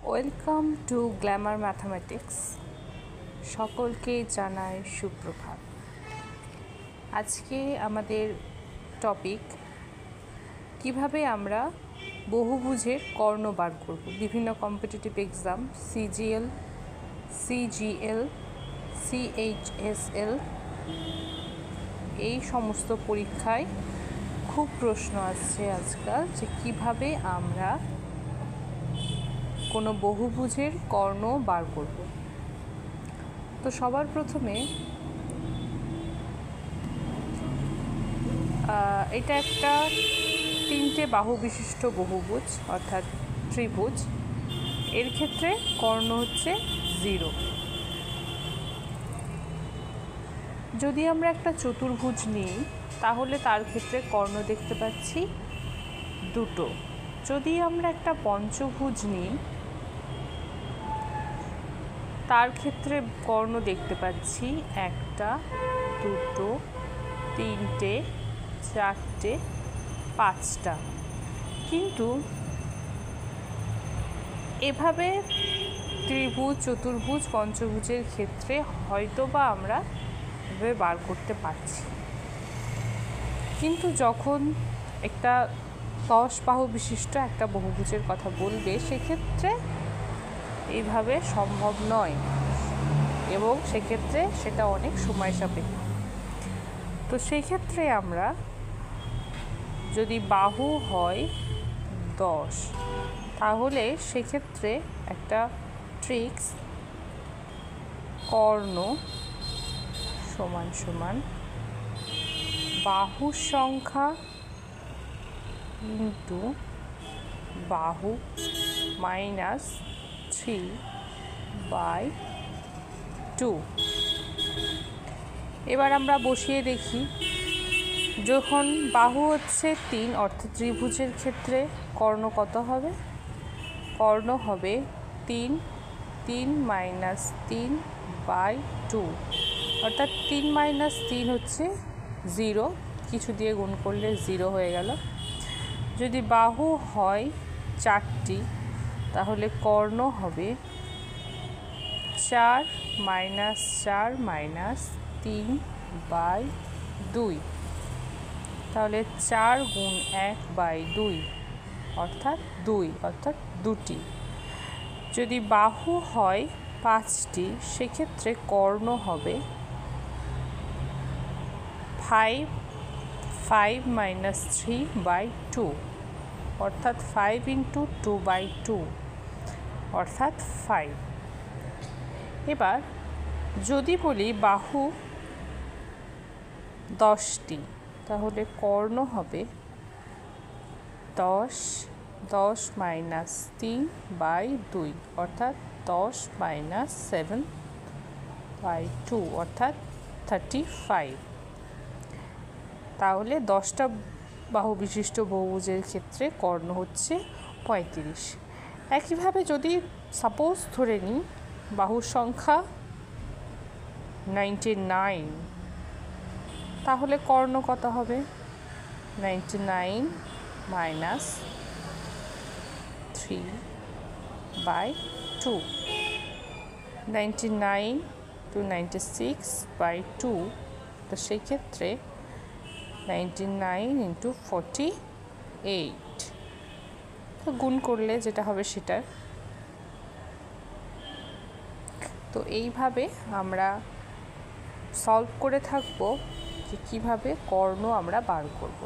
Welcome to Glamour mathematics. সকলকে জানাই সুপ্রভাত। আজকে আমাদের টপিক কিভাবে আমরা বহুভুজের কর্ণ বার করব। বিভিন্ন competitive exam CGL, CGL, CHSL এই সমস্ত পরীক্ষায় খুব প্রশ্ন আসছে আজকাল যে কিভাবে আমরা কোনো বহুভুজের কর্ণ বার করব। তো সবার প্রথমে এটা একটা 3টে বাহু বিশিষ্ট বহুভুজ অর্থাৎ ত্রিভুজ। এর ক্ষেত্রে কর্ণ হচ্ছে 0। যদি আমরা একটা চতুর্ভুজ নিই তাহলে তার ক্ষেত্রে কর্ণ দেখতে পাচ্ছি 2টো। যদি আমরা একটা পঞ্চভুজ নিই তার ক্ষেত্রে কর্ণ দেখতে পাচ্ছি 1টা, 2টো, 3টে, 4টে, 5টা। কিন্তু এভাবে ত্রিভুজ, চতুর্ভুজ, পঞ্চভুজের ক্ষেত্রে হয়তোবা আমরা এভাবে বার করতে পারছি, কিন্তু যখন একটা 10 বাহু বিশিষ্ট একটা বহুভুজের কথা বলবে সেক্ষেত্রে এইভাবে সম্ভব নয় এবং সেক্ষেত্রে সেটা অনেক সময় সাপেক্ষ। তো সেই ক্ষেত্রে আমরা যদি বাহু হয় 10 তাহলে সেক্ষেত্রে একটা ট্রিক্স, কর্ণ সমান সমান বাহুর সংখ্যা ইন্টু বাহু মাইনাস 3/2। এবার আমরা বসিয়ে দেখি, যখন বাহু হচ্ছে 3 অর্থাৎ ত্রিভুজের ক্ষেত্রে কর্ণ কত হবে? কর্ণ হবে 3 - 3/2 অর্থাৎ 3 - 3 হচ্ছে 0, কিছু দিয়ে গুণ করলে 0 হয়ে গেল। যদি বাহু হয় 4টি তাহলে কর্ণ হবে 4 - 4 - 3/2, তাহলে 4 গুণ 1/2 অর্থাৎ 2, অর্থাৎ 2টি। যদি বাহু হয় 5টি সেক্ষেত্রে কর্ণ হবে 5 - 3/2 অর্থাৎ 5 × 2/2 অর্থাৎ 5। এবার যদি বলি বাহু 10টি তাহলে কর্ণ হবে 10 - 3/2 অর্থাৎ 10 - 7/2 অর্থাৎ 35। তাহলে 10টা বাহু বিশিষ্ট বহুভুজের ক্ষেত্রে কর্ণ হচ্ছে 35। একইভাবে যদি সাপোজ ধরে নিই বাহুর সংখ্যা 99 তাহলে কর্ণ কত হবে? 99 - 3/2, 99 to 96/2। তো সেই ক্ষেত্রে 99 × 48, তো গুণ করলে যেটা হবে সেটা। তো এইভাবে আমরা সলভ করে থাকবো যে কীভাবে কর্ণ আমরা বার করব।